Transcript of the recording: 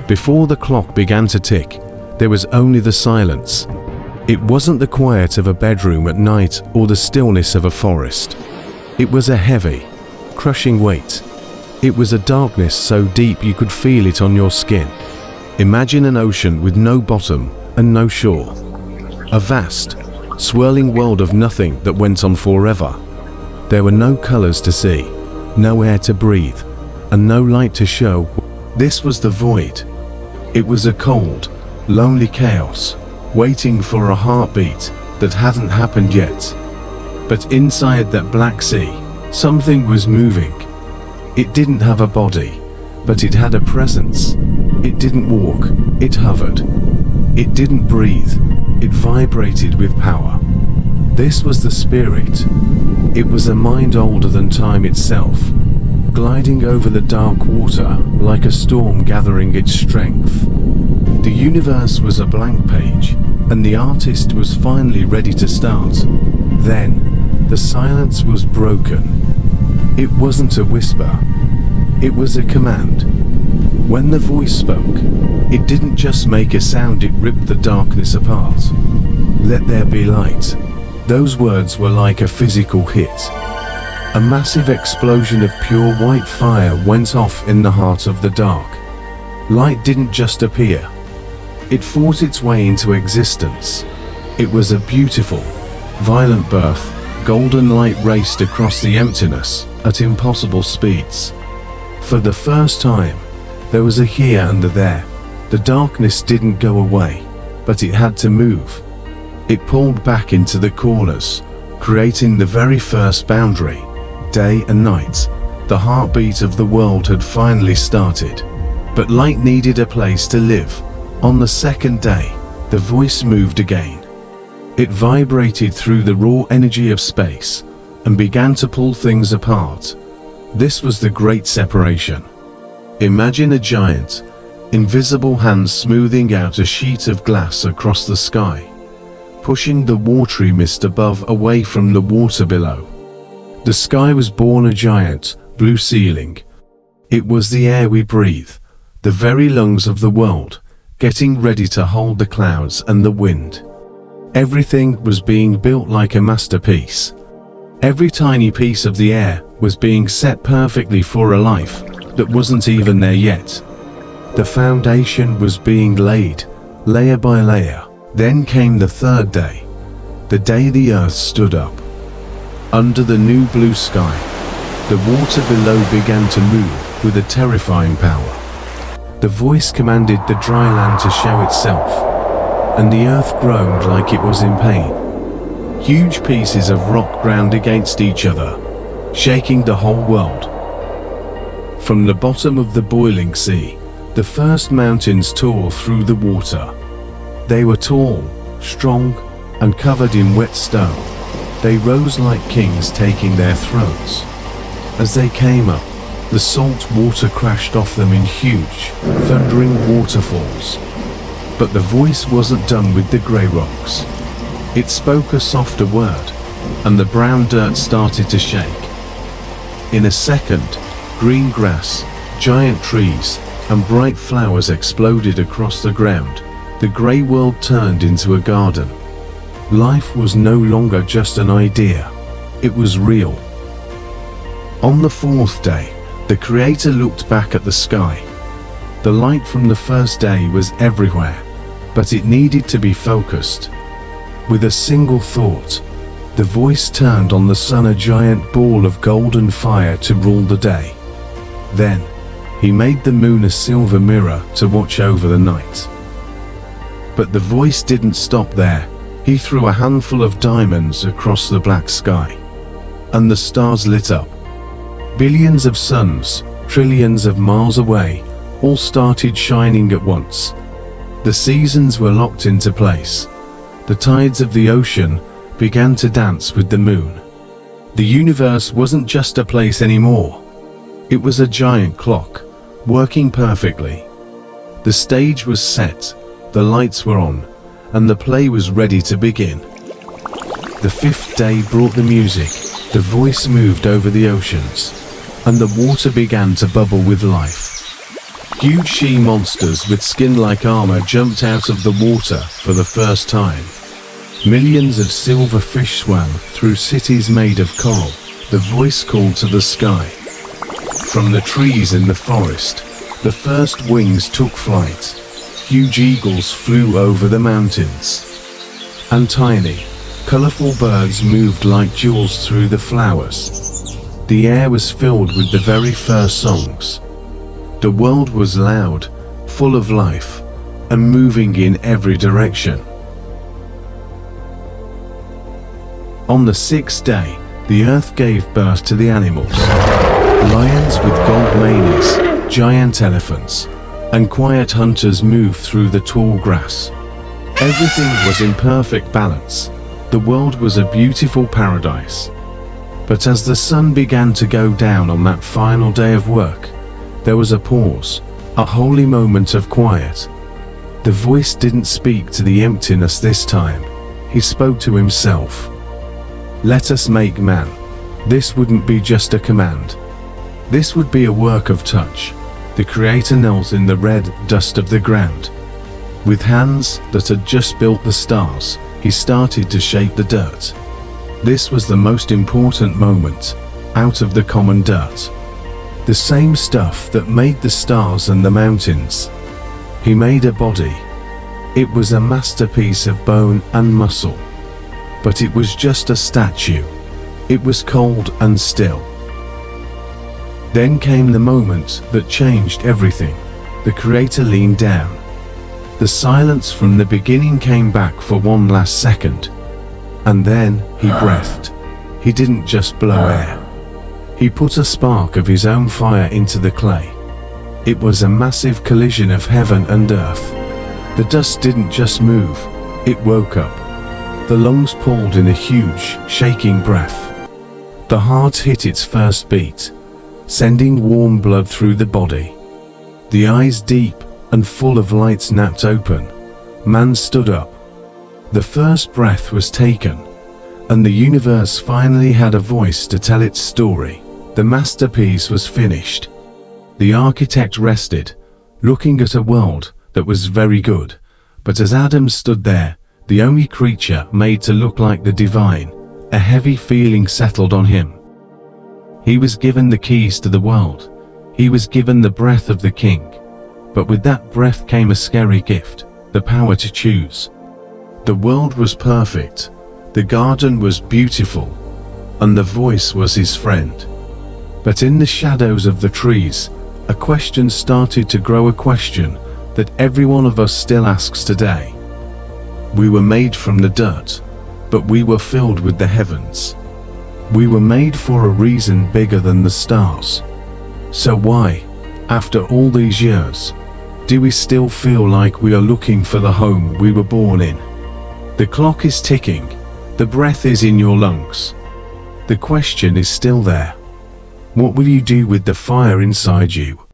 Before the clock began to tick, there was only the silence. It wasn't the quiet of a bedroom at night or the stillness of a forest. It was a heavy, crushing weight. It was a darkness so deep you could feel it on your skin. Imagine an ocean with no bottom and no shore. A vast, swirling world of nothing that went on forever. There were no colors to see, no air to breathe, and no light to show. This was the void. It was a cold, lonely chaos, waiting for a heartbeat that hadn't happened yet. But inside that black sea, something was moving. It didn't have a body, but it had a presence. It didn't walk, it hovered. It didn't breathe, it vibrated with power. This was the spirit. It was a mind older than time itself, gliding over the dark water like a storm gathering its strength. The universe was a blank page, and the artist was finally ready to start. Then, the silence was broken. It wasn't a whisper, it was a command. When the voice spoke, it didn't just make a sound, it ripped the darkness apart. Let there be light. Those words were like a physical hit. A massive explosion of pure white fire went off in the heart of the dark. Light didn't just appear. It fought its way into existence. It was a beautiful, violent birth. Golden light raced across the emptiness at impossible speeds. For the first time, there was a here and a there. The darkness didn't go away, but it had to move. It pulled back into the corners, creating the very first boundary. Day and night, the heartbeat of the world had finally started. But light needed a place to live. On the second day, the voice moved again. It vibrated through the raw energy of space and began to pull things apart. This was the great separation. Imagine a giant, invisible hand smoothing out a sheet of glass across the sky, pushing the watery mist above away from the water below. The sky was born a giant, blue ceiling. It was the air we breathe, the very lungs of the world, getting ready to hold the clouds and the wind. Everything was being built like a masterpiece. Every tiny piece of the air was being set perfectly for a life that wasn't even there yet. The foundation was being laid, layer by layer. Then came the third day, the day the earth stood up. Under the new blue sky, the water below began to move with a terrifying power. The voice commanded the dry land to show itself, and the earth groaned like it was in pain. Huge pieces of rock ground against each other, shaking the whole world. From the bottom of the boiling sea, the first mountains tore through the water. They were tall, strong, and covered in wet stone. They rose like kings taking their thrones. As they came up, the salt water crashed off them in huge, thundering waterfalls. But the voice wasn't done with the grey rocks. It spoke a softer word, and the brown dirt started to shake. In a second, green grass, giant trees, and bright flowers exploded across the ground. The grey world turned into a garden. Life was no longer just an idea, it was real. On the fourth day, the Creator looked back at the sky. The light from the first day was everywhere, but it needed to be focused. With a single thought, the voice turned on the sun a giant ball of golden fire to rule the day. Then, he made the moon a silver mirror to watch over the night. But the voice didn't stop there. He threw a handful of diamonds across the black sky, and the stars lit up. Billions of suns, trillions of miles away, all started shining at once. The seasons were locked into place. The tides of the ocean began to dance with the moon. The universe wasn't just a place anymore. It was a giant clock, working perfectly. The stage was set, the lights were on, and the play was ready to begin. The fifth day brought the music, the voice moved over the oceans, and the water began to bubble with life. Huge she monsters with skin like armor jumped out of the water for the first time. Millions of silver fish swam through cities made of coral. The voice called to the sky. From the trees in the forest, the first wings took flight. Huge eagles flew over the mountains. And tiny, colorful birds moved like jewels through the flowers. The air was filled with the very first songs. The world was loud, full of life, and moving in every direction. On the sixth day, the earth gave birth to the animals. Lions with gold manes, giant elephants, and quiet hunters moved through the tall grass. Everything was in perfect balance. The world was a beautiful paradise. But as the sun began to go down on that final day of work, there was a pause, a holy moment of quiet. The voice didn't speak to the emptiness this time. He spoke to himself. Let us make man. This wouldn't be just a command. This would be a work of touch. The Creator knelt in the red dust of the ground. With hands that had just built the stars, he started to shape the dirt. This was the most important moment, out of the common dirt. The same stuff that made the stars and the mountains. He made a body. It was a masterpiece of bone and muscle. But it was just a statue. It was cold and still. Then came the moment that changed everything. The Creator leaned down. The silence from the beginning came back for one last second. And then he breathed. He didn't just blow air. He put a spark of his own fire into the clay. It was a massive collision of heaven and earth. The dust didn't just move, it woke up. The lungs pulled in a huge, shaking breath. The heart hit its first beat, sending warm blood through the body. The eyes deep and full of light snapped open. Man stood up. The first breath was taken, and the universe finally had a voice to tell its story. The masterpiece was finished. The architect rested, looking at a world that was very good. But as Adam stood there, the only creature made to look like the divine, a heavy feeling settled on him. He was given the keys to the world. He was given the breath of the king. But with that breath came a scary gift, the power to choose. The world was perfect. The garden was beautiful. And the voice was his friend. But in the shadows of the trees, a question started to grow, a question that every one of us still asks today. We were made from the dirt, but we were filled with the heavens. We were made for a reason bigger than the stars. So why, after all these years, do we still feel like we are looking for the home we were born in? The clock is ticking. The breath is in your lungs. The question is still there. What will you do with the fire inside you?